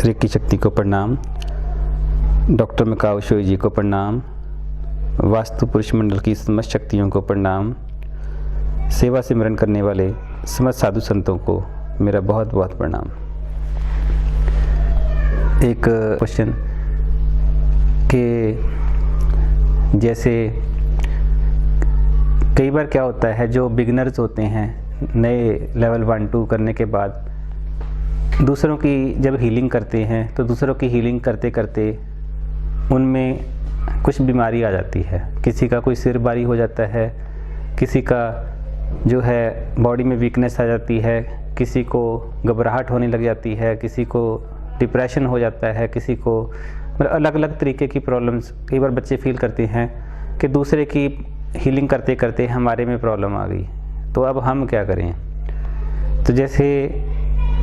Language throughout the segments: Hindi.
रेकी शक्ति को प्रणाम, डॉक्टर मकाऊ शोई जी को प्रणाम, वास्तु पुरुष मंडल की समस्त शक्तियों को प्रणाम, सेवा सिमरन करने वाले समस्त साधु संतों को मेरा बहुत बहुत प्रणाम। एक क्वेश्चन कि जैसे कई बार क्या होता है, जो बिगिनर्स होते हैं नए लेवल 1-2 करने के बाद दूसरों की जब हीलिंग करते हैं तो दूसरों की हीलिंग करते करते उनमें कुछ बीमारी आ जाती है। किसी का कोई सिर भारी हो जाता है, किसी का जो है बॉडी में वीकनेस आ जाती है, किसी को घबराहट होने लग जाती है, किसी को डिप्रेशन हो जाता है, किसी को मतलब अलग अलग तरीके की प्रॉब्लम्स कई बार बच्चे फील करते हैं कि दूसरे की हीलिंग करते करते हमारे में प्रॉब्लम आ गई, तो अब हम क्या करें। तो जैसे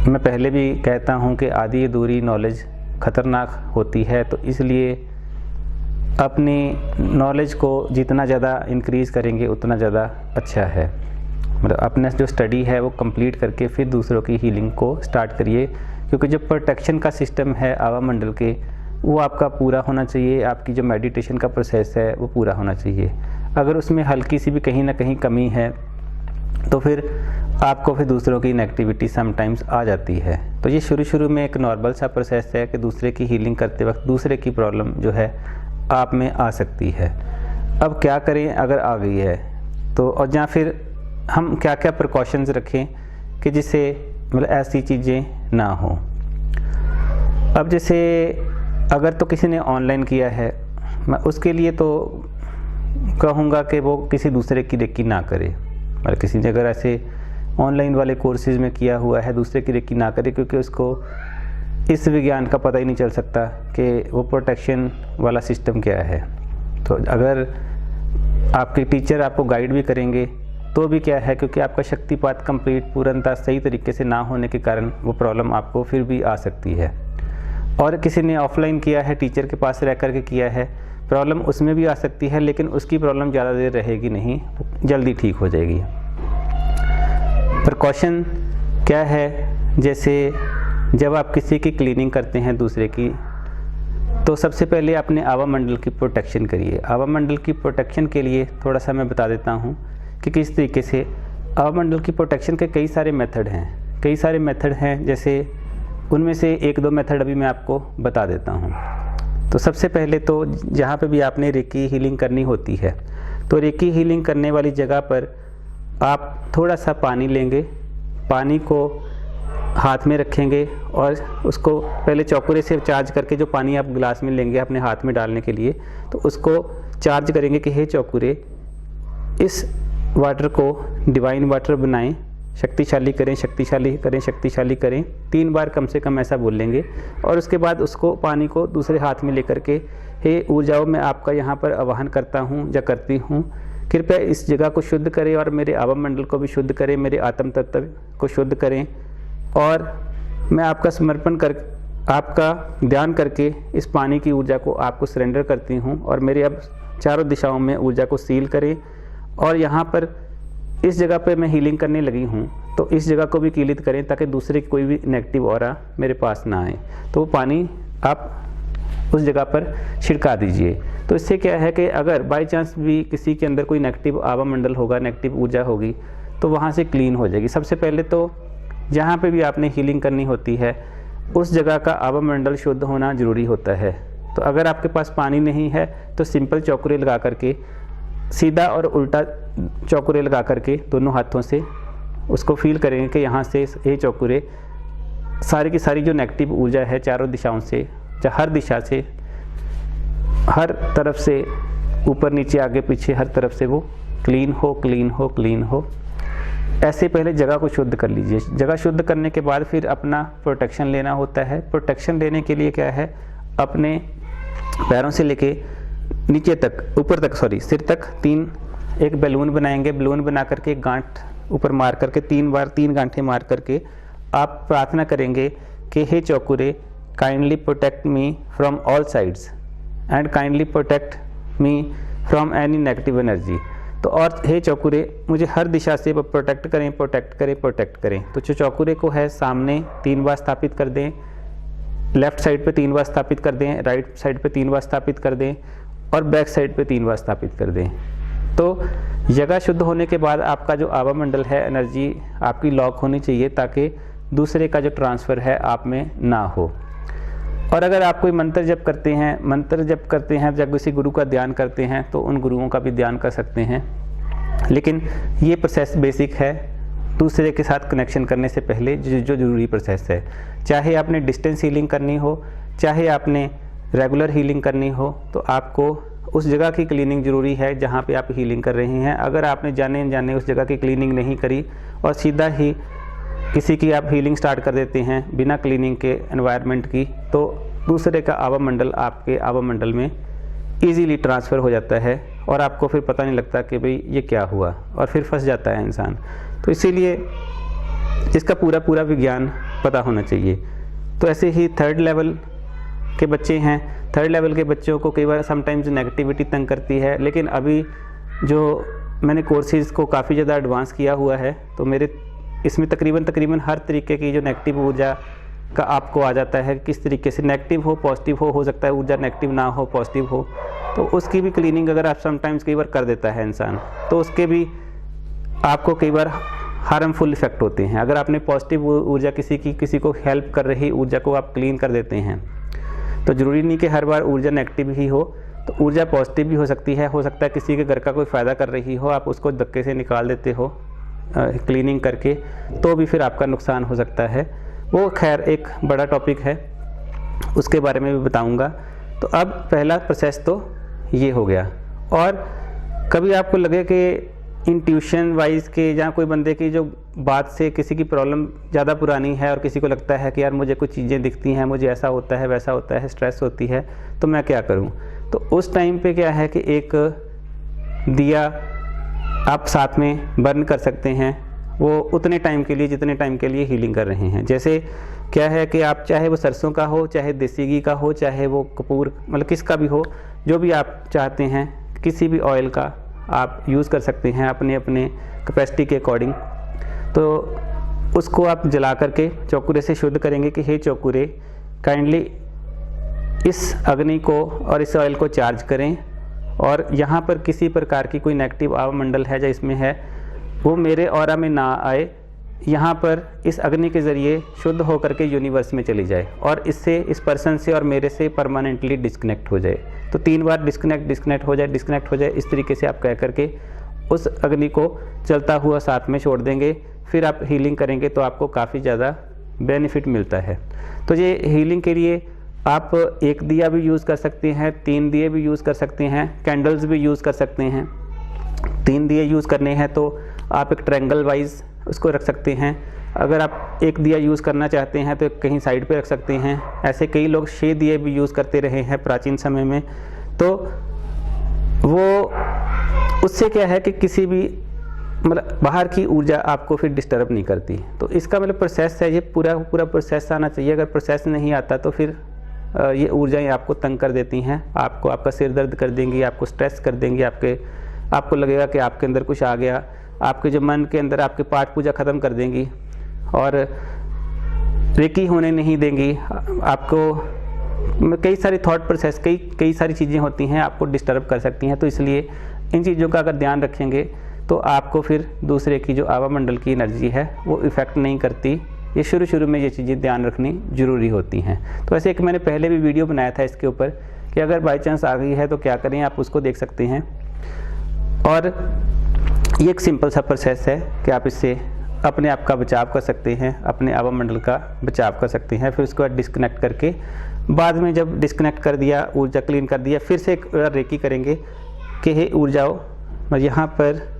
मैं पहले भी कहता हूं कि आधी अधूरी नॉलेज ख़तरनाक होती है, तो इसलिए अपनी नॉलेज को जितना ज़्यादा इंक्रीज़ करेंगे उतना ज़्यादा अच्छा है। मतलब अपना जो स्टडी है वो कंप्लीट करके फिर दूसरों की हीलिंग को स्टार्ट करिए, क्योंकि जो प्रोटेक्शन का सिस्टम है आवा मंडल के, वो आपका पूरा होना चाहिए। आपकी जो मेडिटेशन का प्रोसेस है वो पूरा होना चाहिए। अगर उसमें हल्की सी भी कहीं ना कहीं कमी है तो फिर आपको फिर दूसरों की नेगेटिविटी समटाइम्स आ जाती है। तो ये शुरू में एक नॉर्मल सा प्रोसेस है कि दूसरे की हीलिंग करते वक्त दूसरे की प्रॉब्लम जो है आप में आ सकती है। अब क्या करें अगर आ गई है तो, और या फिर हम क्या क्या प्रिकॉशंस रखें कि जिससे मतलब ऐसी चीज़ें ना हो। अब जैसे अगर तो किसी ने ऑनलाइन किया है, मैं उसके लिए तो कहूँगा कि वो किसी दूसरे की रेकी ना करे। मतलब किसी ने अगर ऐसे ऑनलाइन वाले कोर्सेज में किया हुआ है, दूसरे की रेकी ना करे, क्योंकि उसको इस विज्ञान का पता ही नहीं चल सकता कि वो प्रोटेक्शन वाला सिस्टम क्या है। तो अगर आपके टीचर आपको गाइड भी करेंगे तो भी क्या है, क्योंकि आपका शक्तिपात कंप्लीट पूर्णतः सही तरीके से ना होने के कारण वो प्रॉब्लम आपको फिर भी आ सकती है। और किसी ने ऑफलाइन किया है, टीचर के पास रह करके किया है, प्रॉब्लम उसमें भी आ सकती है, लेकिन उसकी प्रॉब्लम ज़्यादा देर रहेगी नहीं, जल्दी ठीक हो जाएगी। प्रिकॉशन क्या है, जैसे जब आप किसी की क्लीनिंग करते हैं दूसरे की, तो सबसे पहले अपने आवा मंडल की प्रोटेक्शन करिए। आवा मंडल की प्रोटेक्शन के लिए थोड़ा सा मैं बता देता हूँ कि किस तरीके से आवा मंडल की प्रोटेक्शन के कई सारे मेथड हैं। जैसे उनमें से 1-2 मेथड अभी मैं आपको बता देता हूँ। तो सबसे पहले तो जहाँ पे भी आपने रेकी हीलिंग करनी होती है, तो रेकी हीलिंग करने वाली जगह पर आप थोड़ा सा पानी लेंगे, पानी को हाथ में रखेंगे और उसको पहले चौकुरे से चार्ज करके, जो पानी आप गिलास में लेंगे अपने हाथ में डालने के लिए, तो उसको चार्ज करेंगे कि हे चौकुरे, इस वाटर को डिवाइन वाटर बनाएं, शक्तिशाली करें, शक्तिशाली करें, शक्तिशाली करें। 3 बार कम से कम ऐसा बोलेंगे। और उसके बाद उसको पानी को दूसरे हाथ में लेकर के, हे ऊर्जाओं मैं आपका यहाँ पर आवाहन करता हूँ या करती हूँ, कृपया इस जगह को शुद्ध करें और मेरे आवा मंडल को भी शुद्ध करें, मेरे आत्म तत्व को शुद्ध करें। और मैं आपका समर्पण कर, आपका ध्यान करके इस पानी की ऊर्जा को आपको सरेंडर करती हूँ, और मेरे अब चारों दिशाओं में ऊर्जा को सील करें। और यहाँ पर इस जगह पे मैं हीलिंग करने लगी हूँ, तो इस जगह को भी कीलित करें ताकि दूसरे की कोई भी नेगेटिव ऑरा मेरे पास ना आए। तो वो पानी आप उस जगह पर छिड़का दीजिए। तो इससे क्या है कि अगर बाय चांस भी किसी के अंदर कोई नेगेटिव आवा मंडल होगा, नेगेटिव ऊर्जा होगी, तो वहाँ से क्लीन हो जाएगी। सबसे पहले तो जहाँ पे भी आपने हीलिंग करनी होती है उस जगह का आवा मंडल शुद्ध होना ज़रूरी होता है। तो अगर आपके पास पानी नहीं है तो सिंपल चौकुरे लगा करके, सीधा और उल्टा चौकुरे लगा करके दोनों हाथों से उसको फील करेंगे कि यहाँ से ये चौकुरे सारी की सारी जो नेगेटिव ऊर्जा है चारों दिशाओं से, हर दिशा से, हर तरफ से, ऊपर नीचे आगे पीछे हर तरफ से वो क्लीन हो, क्लीन हो, क्लीन हो। ऐसे पहले जगह को शुद्ध कर लीजिए। जगह शुद्ध करने के बाद फिर अपना प्रोटेक्शन लेना होता है। प्रोटेक्शन लेने के लिए क्या है, अपने पैरों से लेके नीचे तक, ऊपर तक, सिर तक एक बैलून बनाएंगे। बैलून बना करके एक गांठ ऊपर मार करके 3 बार 3 गांठें मार करके आप प्रार्थना करेंगे कि हे चौकुरे, kindly protect me from all sides and kindly protect me from any negative energy. तो और हे चौकुरे, मुझे हर दिशा से प्रोटेक्ट करें, प्रोटेक्ट करें, प्रोटेक्ट करें। तो जो चौकुरे को है सामने 3 बार स्थापित कर दें, लेफ़्ट साइड पे 3 बार स्थापित कर दें, राइट साइड पे 3 बार स्थापित कर दें और बैक साइड पे 3 बार स्थापित कर दें। तो जगह शुद्ध होने के बाद आपका जो आवा मंडल है, एनर्जी आपकी लॉक होनी चाहिए ताकि दूसरे का जो ट्रांसफ़र है आप में ना हो। और अगर आप कोई मंत्र जप करते हैं, जब किसी गुरु का ध्यान करते हैं तो उन गुरुओं का भी ध्यान कर सकते हैं। लेकिन ये प्रोसेस बेसिक है दूसरे के साथ कनेक्शन करने से पहले जो ज़रूरी प्रोसेस है। चाहे आपने डिस्टेंस हीलिंग करनी हो, चाहे आपने रेगुलर हीलिंग करनी हो, तो आपको उस जगह की क्लीनिंग ज़रूरी है जहाँ पे आप हीलिंग कर रहे हैं। अगर आपने जाने अनजाने उस जगह की क्लीनिंग नहीं करी और सीधा ही किसी की आप हीलिंग स्टार्ट कर देते हैं बिना क्लीनिंग के एनवायरनमेंट की, तो दूसरे का आवा मंडल आपके आवा मंडल में ईजीली ट्रांसफ़र हो जाता है और आपको फिर पता नहीं लगता कि भाई ये क्या हुआ, और फिर फंस जाता है इंसान। तो इसीलिए इसका पूरा विज्ञान पता होना चाहिए। तो ऐसे ही 3rd लेवल के बच्चे हैं, 3rd लेवल के बच्चों को कई बार समटाइम्स नेगेटिविटी तंग करती है, लेकिन अभी जो मैंने कोर्सेज़ को काफ़ी ज़्यादा एडवांस किया हुआ है, तो मेरे इसमें तकरीबन हर तरीके की जो नेगेटिव ऊर्जा का आपको आ जाता है, किस तरीके से नेगेटिव हो पॉजिटिव हो सकता है ऊर्जा नेगेटिव ना हो पॉजिटिव हो, तो उसकी भी क्लीनिंग अगर आप समटाइम्स कई बार कर देता है इंसान, तो उसके भी आपको कई बार हार्मफुल इफेक्ट होते हैं। अगर आपने पॉजिटिव ऊर्जा किसी को हेल्प कर रही ऊर्जा को आप क्लीन कर देते हैं, तो ज़रूरी नहीं कि हर बार ऊर्जा नेगेटिव ही हो, तो ऊर्जा पॉजिटिव भी हो सकती है। हो सकता है किसी के घर का कोई फ़ायदा कर रही हो, आप उसको धक्के से निकाल देते हो क्लीनिंग करके, तो भी फिर आपका नुकसान हो सकता है। वो खैर एक बड़ा टॉपिक है, उसके बारे में भी बताऊंगा। तो अब पहला प्रोसेस तो ये हो गया। और कभी आपको लगे कि इंट्यूशन वाइज के या कोई बंदे की जो बात से किसी की प्रॉब्लम ज़्यादा पुरानी है और किसी को लगता है कि यार मुझे कुछ चीज़ें दिखती हैं, मुझे ऐसा होता है वैसा होता है, स्ट्रेस होती है, तो मैं क्या करूं? तो उस टाइम पे क्या है कि एक दिया आप साथ में बर्न कर सकते हैं, वो उतने टाइम के लिए जितने टाइम के लिए हीलिंग कर रहे हैं। जैसे क्या है कि आप चाहे वो सरसों का हो, चाहे देसी घी का हो, चाहे वो कपूर मतलब किसका भी हो, जो भी आप चाहते हैं किसी भी ऑयल का आप यूज़ कर सकते हैं अपने अपने कैपेसिटी के अकॉर्डिंग। तो उसको आप जला करके चौकुरे से शुद्ध करेंगे कि हे चौकुरे काइंडली इस अग्नि को और इस ऑयल को चार्ज करें, और यहाँ पर किसी प्रकार की कोई नेगेटिव आवा मंडल है या इसमें है वो मेरे ऑरा में ना आए, यहाँ पर इस अग्नि के ज़रिए शुद्ध होकर के यूनिवर्स में चली जाए और इससे इस पर्सन से और मेरे से परमानेंटली डिस्कनेक्ट हो जाए। तो 3 बार डिस्कनेक्ट हो जाए, इस तरीके से आप कह करके उस अग्नि को चलता हुआ साथ में छोड़ देंगे। फिर आप हीलिंग करेंगे तो आपको काफ़ी ज़्यादा बेनिफिट मिलता है। तो ये हीलिंग के लिए आप 1 दिया भी यूज़ कर सकते हैं, 3 दिए भी यूज़ कर सकते हैं, कैंडल्स भी यूज़ कर सकते हैं। 3 दिए यूज़ करने हैं तो आप एक ट्रायंगल वाइज उसको रख सकते हैं। अगर आप 1 दिया यूज़ करना चाहते हैं तो कहीं साइड पे रख सकते हैं। ऐसे कई लोग 6 दिए भी यूज़ करते रहे हैं प्राचीन समय में। तो वो उससे क्या है कि किसी भी मतलब बाहर की ऊर्जा आपको फिर डिस्टर्ब नहीं करती। तो इसका मतलब प्रोसेस है, ये पूरा प्रोसेस आना चाहिए। अगर प्रोसेस नहीं आता तो फिर ये ऊर्जाएं आपको तंग कर देती हैं, आपको आपका सिर दर्द कर देंगी, आपको स्ट्रेस कर देंगी, आपको लगेगा कि आपके अंदर कुछ आ गया, आपके जो मन के अंदर आपके पाठ पूजा ख़त्म कर देंगी और रेकी होने नहीं देंगी। आपको कई सारी थॉट प्रोसेस कई सारी चीज़ें होती हैं, आपको डिस्टर्ब कर सकती हैं। तो इसलिए इन चीज़ों का अगर ध्यान रखेंगे तो आपको फिर दूसरे की जो आवा मंडल की एनर्जी है वो इफ़ेक्ट नहीं करती। ये शुरू में ये चीज़ें ध्यान रखनी ज़रूरी होती हैं। तो ऐसे एक मैंने पहले भी वीडियो बनाया था इसके ऊपर कि अगर बाई चांस आ गई है तो क्या करें, आप उसको देख सकते हैं। और ये एक सिंपल सा प्रोसेस है कि आप इससे अपने आप का बचाव कर सकते हैं, अपने आवा मंडल का बचाव कर सकते हैं। फिर उसके बाद डिस्कनेक्ट करके बाद में जब डिस्कनेक्ट कर दिया, ऊर्जा क्लीन कर दिया, फिर से एक रेकी करेंगे कि हे ऊर्जाओं, यहाँ पर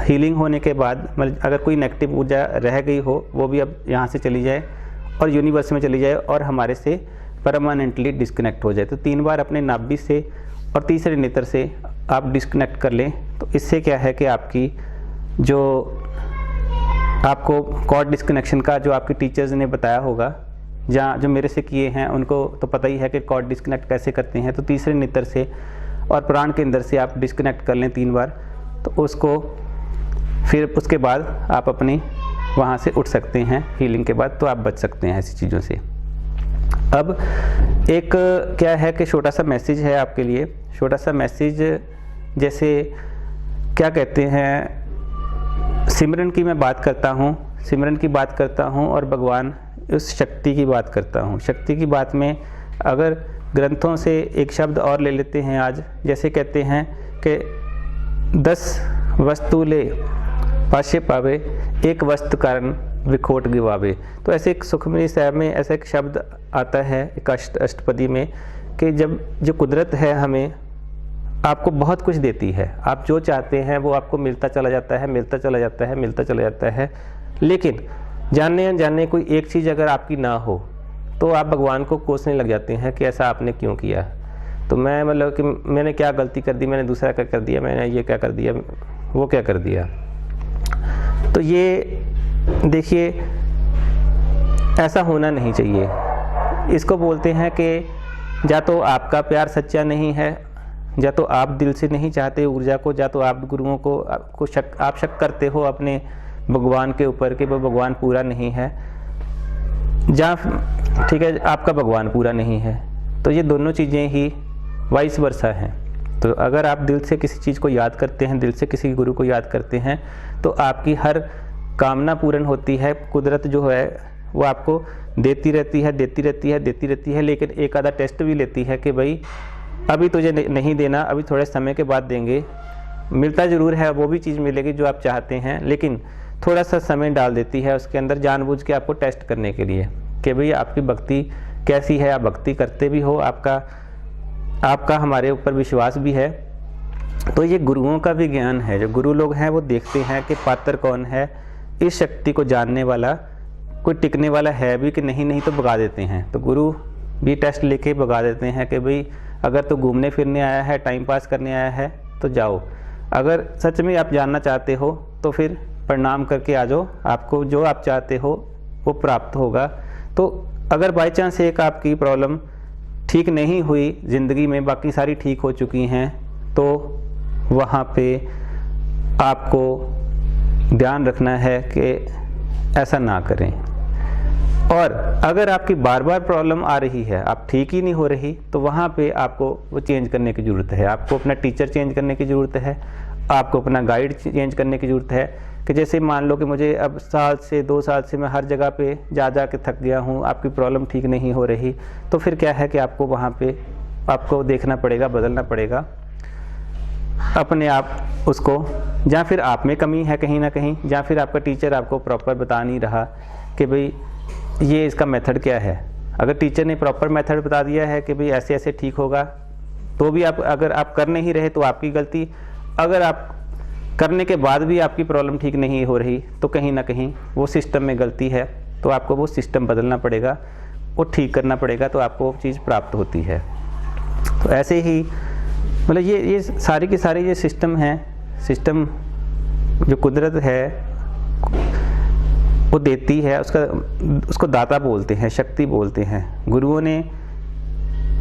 हीलिंग होने के बाद मतलब अगर कोई नेगेटिव ऊर्जा रह गई हो वो भी अब यहाँ से चली जाए और यूनिवर्स में चली जाए और हमारे से परमानेंटली डिस्कनेक्ट हो जाए। तो 3 बार अपने नाभि से और तीसरे नेत्र से आप डिस्कनेक्ट कर लें। तो इससे क्या है कि आपकी जो आपको कॉर्ड डिस्कनेक्शन का जो आपके टीचर्स ने बताया होगा, जहाँ जो मेरे से किए हैं उनको तो पता ही है कि कॉर्ड डिस्कनेक्ट कैसे करते हैं। तो तीसरे नेत्र से और प्राण के अंदर से आप डिस्कनेक्ट कर लें 3 बार, तो उसको फिर उसके बाद आप अपनी वहाँ से उठ सकते हैं हीलिंग के बाद। तो आप बच सकते हैं ऐसी चीज़ों से। अब एक क्या है कि छोटा सा मैसेज है आपके लिए, छोटा सा मैसेज, जैसे क्या कहते हैं, सिमरन की मैं बात करता हूँ, सिमरन की बात करता हूँ और भगवान उस शक्ति की बात करता हूँ। शक्ति की बात में अगर ग्रंथों से एक शब्द और ले लेते हैं आज, जैसे कहते हैं कि 10 वस्तु ले पाशे पावे, एक वस्तु कारण विखोट गिवावे। तो ऐसे एक सुखमनी साहब में ऐसा एक शब्द आता है एक अष्टपदी में कि जब जो कुदरत है हमें आपको बहुत कुछ देती है, आप जो चाहते हैं वो आपको मिलता चला जाता है, मिलता चला जाता है, मिलता चला जाता है, लेकिन जानने अनजाने कोई एक चीज़ अगर आपकी ना हो तो आप भगवान को कोसने लग जाते हैं कि ऐसा आपने क्यों किया। तो मैं मतलब कि मैंने क्या गलती कर दी, मैंने दूसरा क्या कर दिया, मैंने ये क्या कर दिया, वो क्या कर दिया। तो ये देखिए ऐसा होना नहीं चाहिए। इसको बोलते हैं कि या तो आपका प्यार सच्चा नहीं है, या तो आप दिल से नहीं चाहते ऊर्जा को, या तो आप गुरुओं को आप शक करते हो अपने भगवान के ऊपर कि वो भगवान पूरा नहीं है, या ठीक है आपका भगवान पूरा नहीं है। तो ये दोनों चीज़ें ही वाइस वर्सा हैं। तो अगर आप दिल से किसी चीज़ को याद करते हैं, दिल से किसी गुरु को याद करते हैं, तो आपकी हर कामना पूर्ण होती है। कुदरत जो है वो आपको देती रहती है, देती रहती है, देती रहती है, लेकिन एक आधा टेस्ट भी लेती है कि भाई अभी तुझे नहीं देना, अभी थोड़े समय के बाद देंगे। मिलता ज़रूर है, वो भी चीज़ मिलेगी जो आप चाहते हैं, लेकिन थोड़ा सा समय डाल देती है उसके अंदर जानबूझ के आपको टेस्ट करने के लिए कि भाई आपकी भक्ति कैसी है, आप भक्ति करते भी हो, आपका हमारे ऊपर विश्वास भी है। तो ये गुरुओं का भी ज्ञान है। जो गुरु लोग हैं वो देखते हैं कि पात्र कौन है, इस शक्ति को जानने वाला कोई टिकने वाला है भी कि नहीं, नहीं तो भगा देते हैं। तो गुरु भी टेस्ट लेके भगा देते हैं कि भाई अगर तो घूमने फिरने आया है, टाइम पास करने आया है तो जाओ, अगर सच में आप जानना चाहते हो तो फिर प्रणाम करके आ जाओ, आपको जो आप चाहते हो वो प्राप्त होगा। तो अगर बाई चांस एक आपकी प्रॉब्लम ठीक नहीं हुई ज़िंदगी में, बाकी सारी ठीक हो चुकी हैं, तो वहाँ पे आपको ध्यान रखना है कि ऐसा ना करें। और अगर आपकी बार बार प्रॉब्लम आ रही है, आप ठीक ही नहीं हो रही, तो वहाँ पे आपको वो चेंज करने की ज़रूरत है। आपको अपना टीचर चेंज करने की ज़रूरत है, आपको अपना गाइड चेंज करने की ज़रूरत है। कि जैसे मान लो कि मुझे अब 2 साल से मैं हर जगह पे जा के थक गया हूँ, आपकी प्रॉब्लम ठीक नहीं हो रही, तो फिर क्या है कि आपको वहाँ पे आपको देखना पड़ेगा, बदलना पड़ेगा अपने आप उसको, या फिर आप में कमी है कहीं ना कहीं, या फिर आपका टीचर आपको प्रॉपर बता नहीं रहा कि भाई ये इसका मेथड क्या है। अगर टीचर ने प्रॉपर मेथड बता दिया है कि भाई ऐसे ऐसे ठीक होगा, तो भी अगर आप कर नहीं रहे तो आपकी गलती। अगर आप करने के बाद भी आपकी प्रॉब्लम ठीक नहीं हो रही, तो कहीं ना कहीं वो सिस्टम में गलती है, तो आपको वो सिस्टम बदलना पड़ेगा, वो ठीक करना पड़ेगा, तो आपको वो चीज़ प्राप्त होती है। तो ऐसे ही मतलब ये सारी की सारी ये सिस्टम है, सिस्टम जो कुदरत है वो देती है, उसको दाता बोलते हैं, शक्ति बोलते हैं। गुरुओं ने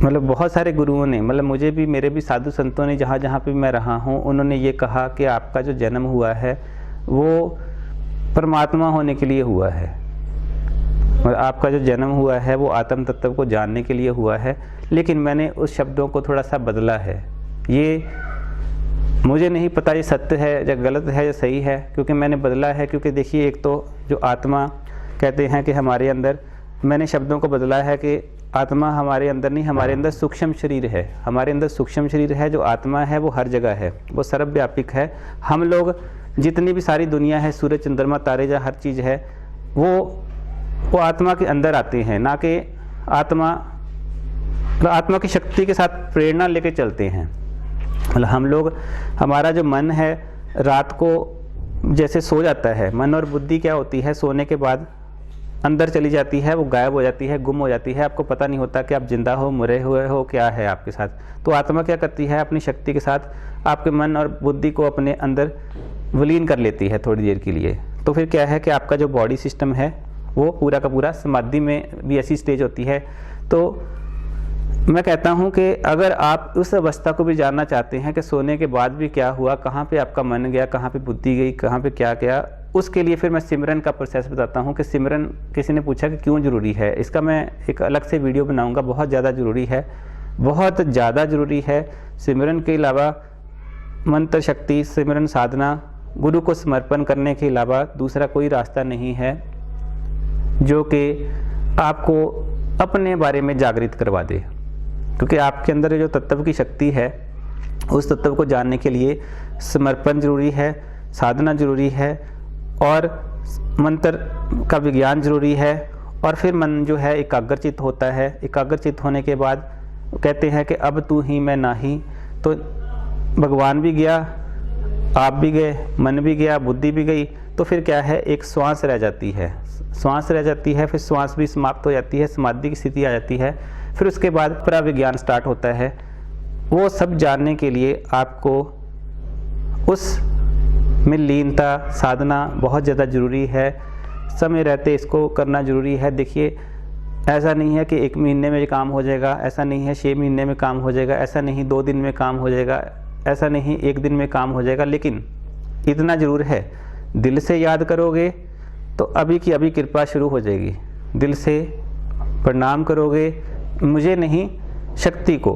मतलब बहुत सारे गुरुओं ने, मतलब मुझे भी, मेरे भी साधु संतों ने जहाँ जहाँ पे मैं रहा हूँ, उन्होंने ये कहा कि आपका जो जन्म हुआ है वो परमात्मा होने के लिए हुआ है। मतलब आपका जो जन्म हुआ है वो आत्म तत्व को जानने के लिए हुआ है, लेकिन मैंने उस शब्दों को थोड़ा सा बदला है। ये मुझे नहीं पता ये सत्य है या गलत है या सही है, क्योंकि मैंने बदला है। क्योंकि देखिए, एक तो जो आत्मा कहते हैं कि हमारे अंदर, मैंने शब्दों को बदला है कि आत्मा हमारे अंदर नहीं, हमारे अंदर सूक्ष्म शरीर है। हमारे अंदर सूक्ष्म शरीर है, जो आत्मा है वो हर जगह है, वो सर्वव्यापक है। हम लोग जितनी भी सारी दुनिया है, सूरज चंद्रमा तारे या हर चीज़ है, वो आत्मा के अंदर आते हैं, ना कि आत्मा की शक्ति के साथ प्रेरणा लेके चलते हैं। मतलब हम लोग, हमारा जो मन है रात को जैसे सो जाता है, मन और बुद्धि क्या होती है, सोने के बाद अंदर चली जाती है, वो गायब हो जाती है, गुम हो जाती है, आपको पता नहीं होता कि आप जिंदा हो, मरे हुए हो, क्या है आपके साथ। तो आत्मा क्या करती है, अपनी शक्ति के साथ आपके मन और बुद्धि को अपने अंदर विलीन कर लेती है थोड़ी देर के लिए। तो फिर क्या है कि आपका जो बॉडी सिस्टम है वो पूरा का पूरा, समाधि में भी ऐसी स्टेज होती है। तो मैं कहता हूं कि अगर आप उस अवस्था को भी जानना चाहते हैं कि सोने के बाद भी क्या हुआ, कहाँ पे आपका मन गया, कहाँ पे बुद्धि गई, कहाँ पे क्या, उसके लिए फिर मैं सिमरन का प्रोसेस बताता हूँ कि सिमरन किसी ने पूछा कि क्यों ज़रूरी है। इसका मैं एक अलग से वीडियो बनाऊँगा। बहुत ज़्यादा ज़रूरी है, बहुत ज़्यादा ज़रूरी है। सिमरन के अलावा मंत्र शक्ति, सिमरन साधना, गुरु को समर्पण करने के अलावा दूसरा कोई रास्ता नहीं है जो कि आपको अपने बारे में जागृत करवा दे। क्योंकि आपके अंदर जो तत्व की शक्ति है, उस तत्व को जानने के लिए समर्पण जरूरी है, साधना जरूरी है, और मंत्र का विज्ञान जरूरी है। और फिर मन जो है एकाग्रचित होता है। एकाग्रचित होने के बाद कहते हैं कि अब तू ही मैं नाही, तो भगवान भी गया, आप भी गए, मन भी गया, बुद्धि भी गई, तो फिर क्या है, एक श्वास रह जाती है। श्वास रह जाती है, फिर श्वास भी समाप्त हो जाती है, समाधि की स्थिति आ जाती है। फिर उसके बाद पराविज्ञान स्टार्ट होता है। वो सब जानने के लिए आपको उस में लीनता, साधना बहुत ज़्यादा ज़रूरी है। समय रहते इसको करना ज़रूरी है। देखिए, ऐसा नहीं है कि 1 महीने में काम हो जाएगा, ऐसा नहीं है 6 महीने में काम हो जाएगा, ऐसा नहीं 2 दिन में काम हो जाएगा, ऐसा नहीं 1 दिन में काम हो जाएगा। लेकिन इतना ज़रूर है, दिल से याद करोगे तो अभी की अभी कृपा शुरू हो जाएगी। दिल से प्रणाम करोगे, मुझे नहीं शक्ति को,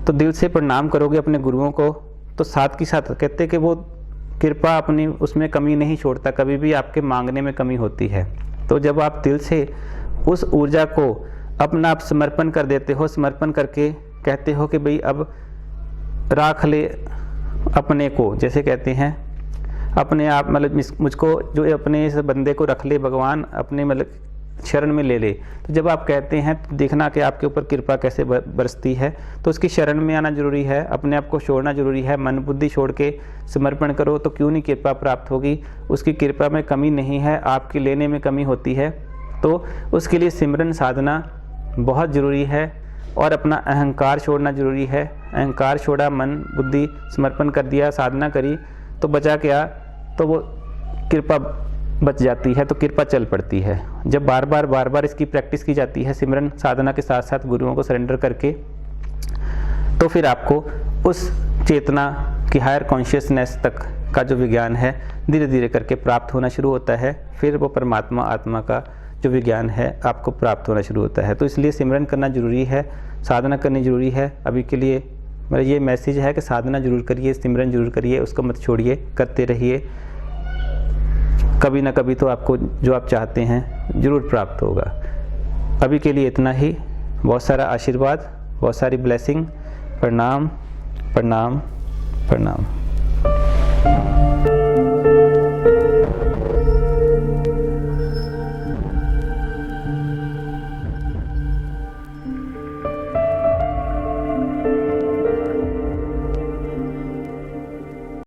तो दिल से प्रणाम करोगे अपने गुरुओं को, तो साथ के साथ कहते कि वो कृपा अपनी उसमें कमी नहीं छोड़ता, कभी भी आपके मांगने में कमी होती है। तो जब आप दिल से उस ऊर्जा को अपना आप समर्पण कर देते हो, समर्पण करके कहते हो कि भाई अब राख ले अपने को, जैसे कहते हैं अपने आप, मतलब मुझको जो अपने इस बंदे को रख ले भगवान, अपने मतलब शरण में ले ले। तो जब आप कहते हैं तो देखना कि आपके ऊपर कृपा कैसे बरसती है। तो उसकी शरण में आना जरूरी है, अपने आप को छोड़ना जरूरी है। मन बुद्धि छोड़ के समर्पण करो तो क्यों नहीं कृपा प्राप्त होगी। उसकी कृपा में कमी नहीं है, आपकी लेने में कमी होती है। तो उसके लिए सिमरन साधना बहुत ज़रूरी है, और अपना अहंकार छोड़ना जरूरी है। अहंकार छोड़ा, मन बुद्धि समर्पण कर दिया, साधना करी, तो बचा क्या, तो वो कृपा बच जाती है, तो कृपा चल पड़ती है। जब बार बार इसकी प्रैक्टिस की जाती है सिमरन साधना के साथ साथ गुरुओं को सरेंडर करके, तो फिर आपको उस चेतना की हायर कॉन्शियसनेस तक का जो विज्ञान है धीरे धीरे करके प्राप्त होना शुरू होता है। फिर वो परमात्मा आत्मा का जो विज्ञान है आपको प्राप्त होना शुरू होता है। तो इसलिए सिमरन करना जरूरी है, साधना करनी जरूरी है। अभी के लिए मेरा ये मैसेज है कि साधना जरूर करिए, सिमरन जरूर करिए, उसको मत छोड़िए, करते रहिए। कभी ना कभी तो आपको जो आप चाहते हैं जरूर प्राप्त होगा। अभी के लिए इतना ही। बहुत सारा आशीर्वाद, बहुत सारी ब्लेसिंग। प्रणाम प्रणाम प्रणाम।